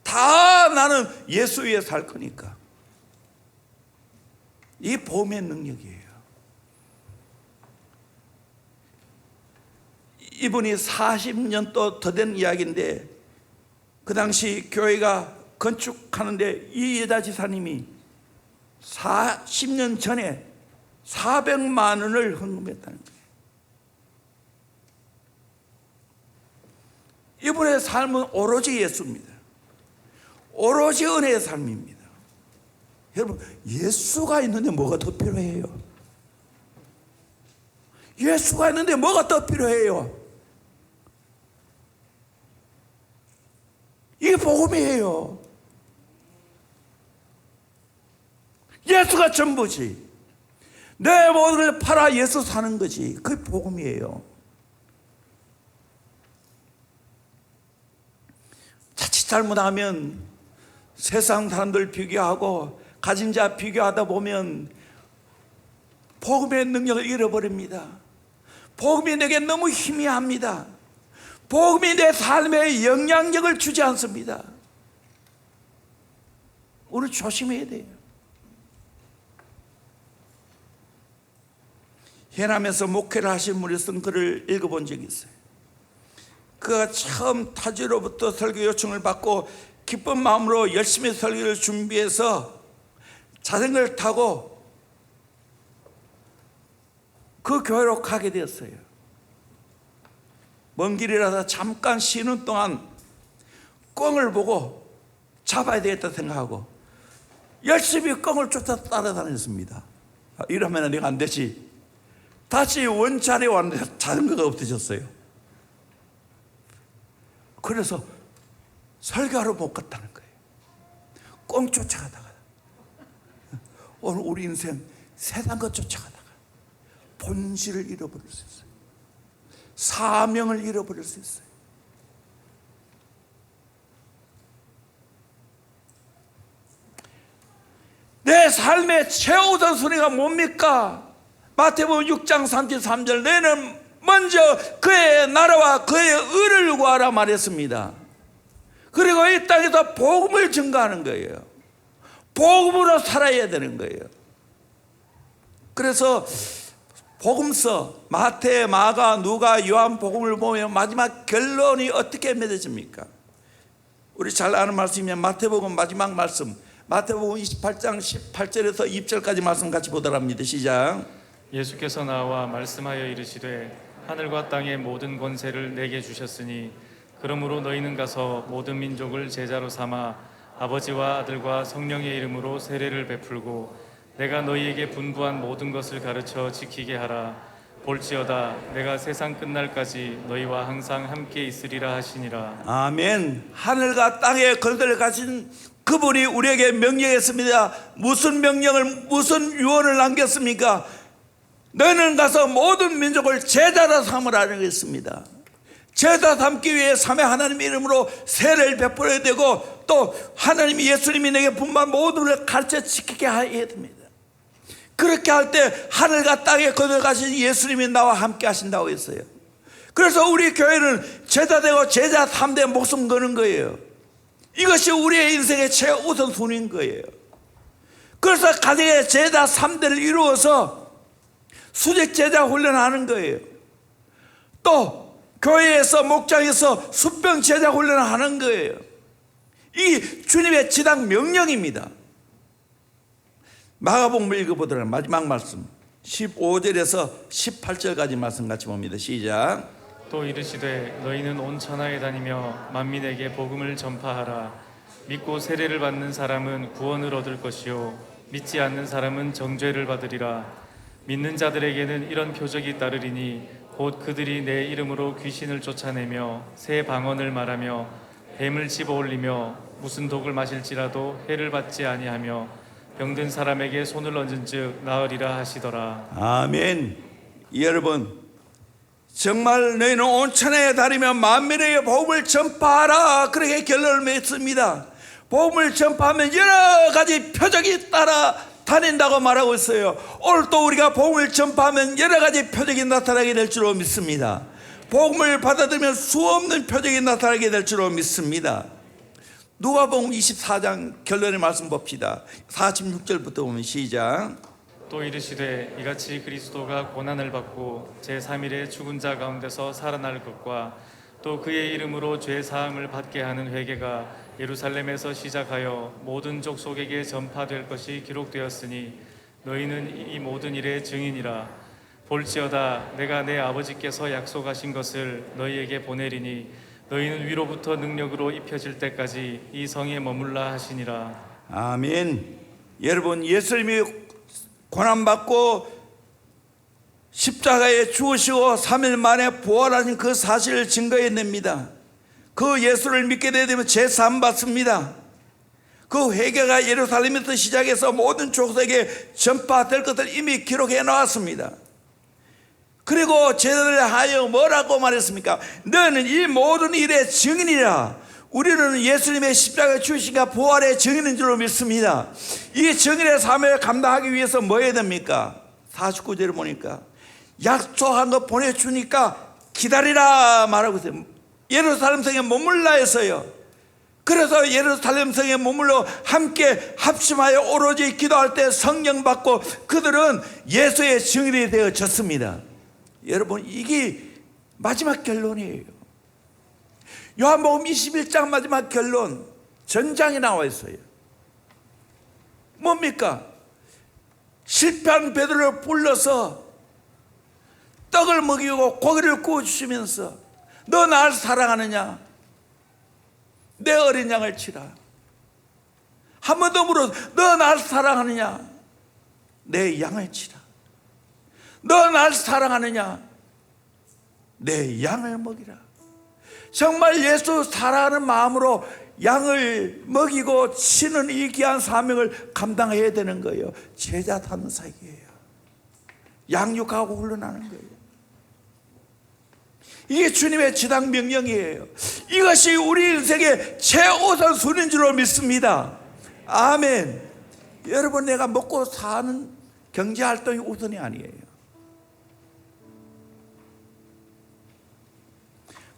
다 나는 예수 위에 살 거니까. 이 복음의 능력이에요. 이분이 40년 또 더 된 이야기인데, 그 당시 교회가 건축하는데 이 여자 지사님이 40년 전에 400만 원을 헌금했다는 거예요. 이분의 삶은 오로지 예수입니다. 오로지 은혜의 삶입니다. 여러분, 예수가 있는데 뭐가 더 필요해요? 예수가 있는데 뭐가 더 필요해요? 이게 복음이에요. 예수가 전부지. 내 모든 걸 팔아 예수 사는 거지. 그게 복음이에요. 자칫 잘못하면 세상 사람들 비교하고 가진 자 비교하다 보면 복음의 능력을 잃어버립니다. 복음이 내게 너무 희미합니다. 복음이 내 삶에 영향력을 주지 않습니다. 우리 조심해야 돼요. 해남에서 목회를 하신 분이 쓴 글을 읽어본 적이 있어요. 그가 처음 타지로부터 설교 요청을 받고 기쁜 마음으로 열심히 설교를 준비해서 자전거를 타고 그 교회로 가게 되었어요. 먼 길이라서 잠깐 쉬는 동안 꿩을 보고 잡아야 되겠다 생각하고 열심히 꿩을 쫓아 따라다녔습니다. 이러면 내가 안 되지. 다시 원자리에 왔는데 자전거가 없어졌어요. 그래서 설교하러 못 갔다는 거예요. 꿩 쫓아가다가 오늘 우리 인생 세상 것 쫓아가다가 본질을 잃어버릴 수 있어요. 사명을 잃어버릴 수 있어요. 내 삶의 최우선순위가 뭡니까? 마태복음 6장 33절 너희는 먼저 그의 나라와 그의 의를 구하라 말했습니다. 그리고 이 땅에서 복음을 증거하는 거예요. 복음으로 살아야 되는 거예요. 그래서 복음서 마태, 마가, 누가, 요한 복음을 보면 마지막 결론이 어떻게 맺어집니까? 우리 잘 아는 말씀이면 마태복음 마지막 말씀, 마태복음 28장 18절에서 20절까지 말씀 같이 보도록 합니다. 시작. 예수께서 나와 말씀하여 이르시되 하늘과 땅의 모든 권세를 내게 주셨으니 그러므로 너희는 가서 모든 민족을 제자로 삼아 아버지와 아들과 성령의 이름으로 세례를 베풀고 내가 너희에게 분부한 모든 것을 가르쳐 지키게 하라. 볼지어다 내가 세상 끝날까지 너희와 항상 함께 있으리라 하시니라. 아멘. 하늘과 땅의 권세를 가진 그분이 우리에게 명령했습니다. 무슨 명령을, 무슨 유언을 남겼습니까? 너희는 가서 모든 민족을 제자로 삼으라는 것입니다. 제자 삼기 위해 삼위 하나님 이름으로 세례를 베풀어야 되고 또 하나님이 예수님이 내게 분부한 모든 걸 가르쳐 지키게 해야 됩니다. 그렇게 할 때 하늘과 땅에 거듭가신 예수님이 나와 함께 하신다고 했어요. 그래서 우리 교회는 제자 되고 제자 3대 목숨 거는 거예요. 이것이 우리의 인생의 최우선순위인 거예요. 그래서 가정의 제자 3대를 이루어서 수직 제자 훈련하는 거예요. 또 교회에서 목장에서 수병 제자 훈련하는 거예요. 이 주님의 지당 명령입니다. 마가복음 읽어보도록 마지막 말씀 15절에서 18절까지 말씀 같이 봅니다. 시작. 또 이르시되 너희는 온 천하에 다니며 만민에게 복음을 전파하라. 믿고 세례를 받는 사람은 구원을 얻을 것이요 믿지 않는 사람은 정죄를 받으리라. 믿는 자들에게는 이런 표적이 따르리니 곧 그들이 내 이름으로 귀신을 쫓아내며 새 방언을 말하며 뱀을 집어올리며 무슨 독을 마실지라도 해를 받지 아니하며 병든 사람에게 손을 얹은 즉 나으리라 하시더라. 아멘. 여러분 정말 너희는 온 천하에 다니며 만민에게 복음을 전파하라. 그렇게 결론을 맺습니다. 복음을 전파하면 여러 가지 표적이 따라 다닌다고 말하고 있어요. 오늘 또 우리가 복음을 전파하면 여러 가지 표적이 나타나게 될 줄로 믿습니다. 복음을 받아들이면 수없는 표적이 나타나게 될 줄로 믿습니다. 누가복음 24장 결론의 말씀 봅시다. 46절부터 보면 시작. 또 이르시되 이같이 그리스도가 고난을 받고 제3일에 죽은 자 가운데서 살아날 것과 또 그의 이름으로 죄 사함을 받게 하는 회개가 예루살렘에서 시작하여 모든 족속에게 전파될 것이 기록되었으니 너희는 이 모든 일의 증인이라. 볼지어다 내가 내 아버지께서 약속하신 것을 너희에게 보내리니 너희는 위로부터 능력으로 입혀질 때까지 이 성에 머물라 하시니라. 아멘. 여러분 예수님이 고난받고 십자가에 죽으시고 3일 만에 부활하신 그 사실을 증거해냅니다. 그 예수를 믿게 되면 제사함 받습니다. 그 회개가 예루살렘에서 시작해서 모든 족속에게 전파될 것을 이미 기록해 놓았습니다. 그리고 제자들을 하여 뭐라고 말했습니까? 너는 이 모든 일의 증인이라. 우리는 예수님의 십자가에 죽으신가 부활의 증인인 줄로 믿습니다. 이 증인의 사명을 감당하기 위해서 뭐 해야 됩니까? 49절을 보니까 약속한 거 보내주니까 기다리라 말하고 있어요. 예루살렘 성에 머물라 해서요. 그래서 예루살렘 성에 머물러 함께 합심하여 오로지 기도할 때 성령 받고 그들은 예수의 증인이 되어졌습니다. 여러분, 이게 마지막 결론이에요. 요한복음 21장 마지막 결론 전장에 나와 있어요. 뭡니까? 실패한 베드로를 불러서 떡을 먹이고 고기를 구워주시면서 너 날 사랑하느냐? 내 어린 양을 치라. 한 번 더 물어, 너 날 사랑하느냐? 내 양을 치라. 너 날 사랑하느냐? 내 양을 먹이라. 정말 예수 사랑하는 마음으로 양을 먹이고 치는 이 귀한 사명을 감당해야 되는 거예요. 제자 타는 사기예요. 양육하고 훈련하는 거예요. 이게 주님의 지당 명령이에요. 이것이 우리 인생의 최우선 순위인 줄로 믿습니다. 아멘. 여러분, 내가 먹고 사는 경제활동이 우선이 아니에요.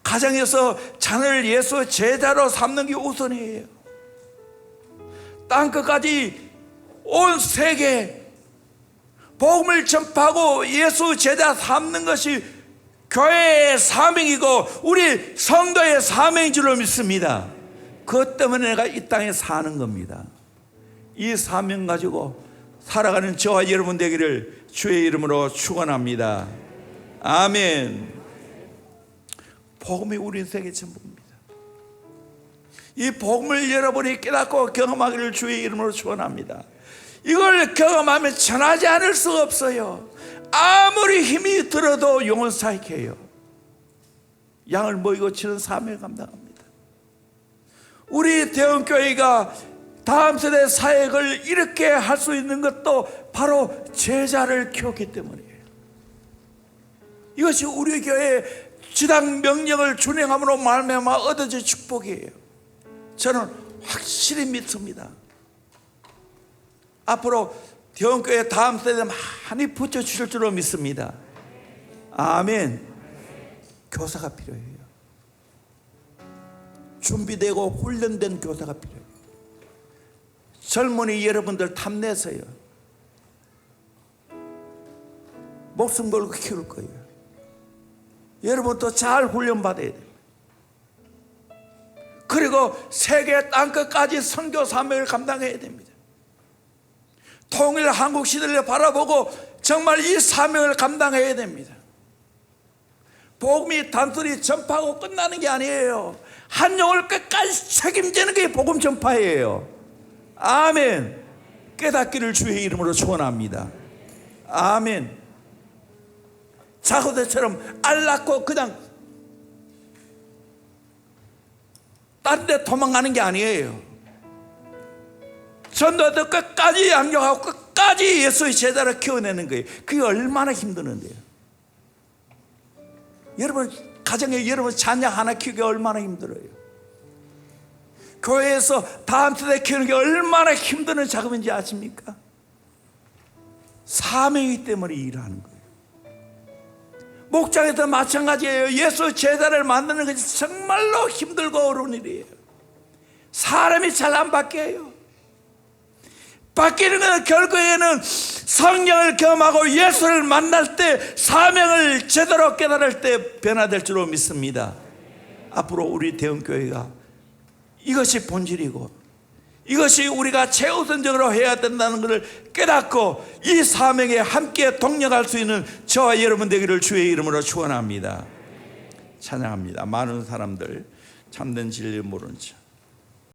가정에서 자녀를 예수 제자로 삼는 게 우선이에요. 땅끝까지 온 세계 복음을 전파하고 예수 제자 삼는 것이 교회의 사명이고 우리 성도의 사명인 줄로 믿습니다. 그것 때문에 내가 이 땅에 사는 겁니다. 이 사명 가지고 살아가는 저와 여러분 되기를 주의 이름으로 축원합니다. 아멘. 복음이 우리 인생의 전부입니다. 이 복음을 여러분이 깨닫고 경험하기를 주의 이름으로 축원합니다. 이걸 경험하면 전하지 않을 수가 없어요. 아무리 힘이 들어도 영혼 사익해요. 양을 먹이고 치는 사명을 감당합니다. 우리 대원교회가 다음 세대 사역을 이렇게 할 수 있는 것도 바로 제자를 키웠기 때문이에요. 이것이 우리 교회의 지당 명령을 준행함으로 말미암아 얻어진 축복이에요. 저는 확실히 믿습니다. 앞으로 대원교회 다음 세대 많이 붙여주실 줄로 믿습니다. 아멘. 교사가 필요해요. 준비되고 훈련된 교사가 필요해요. 젊은이 여러분들 탐내서요, 목숨 걸고 키울 거예요. 여러분도 잘 훈련받아야 돼요. 그리고 세계 땅끝까지 선교 사명을 감당해야 됩니다. 통일 한국 시대를 바라보고 정말 이 사명을 감당해야 됩니다. 복음이 단순히 전파하고 끝나는 게 아니에요. 한 영혼을 끝까지 책임지는 게 복음 전파예요. 아멘. 깨닫기를 주의 이름으로 축원합니다. 아멘. 자고대처럼 알 낳고 그냥 다른 데 도망가는 게 아니에요. 전도도 끝까지 양육하고 끝까지 예수의 제자를 키워내는 거예요. 그게 얼마나 힘드는데요. 여러분 가정에 여러분 자녀 하나 키우기 얼마나 힘들어요. 교회에서 다음 세대 키우는 게 얼마나 힘든 작업인지 아십니까? 사명이기 때문에 일하는 거예요. 목장에도 마찬가지예요. 예수 제자를 만드는 것이 정말로 힘들고 어려운 일이에요. 사람이 잘 안 바뀌어요. 바뀌는 것은 결국에는 성령을 경험하고 예수를 만날 때, 사명을 제대로 깨달을 때 변화될 줄로 믿습니다. 앞으로 우리 대원교회가 이것이 본질이고 이것이 우리가 최우선적으로 해야 된다는 것을 깨닫고 이 사명에 함께 동력할 수 있는 저와 여러분 되기를 주의 이름으로 축원합니다. 찬양합니다. 많은 사람들 참된 진리를 모르는 자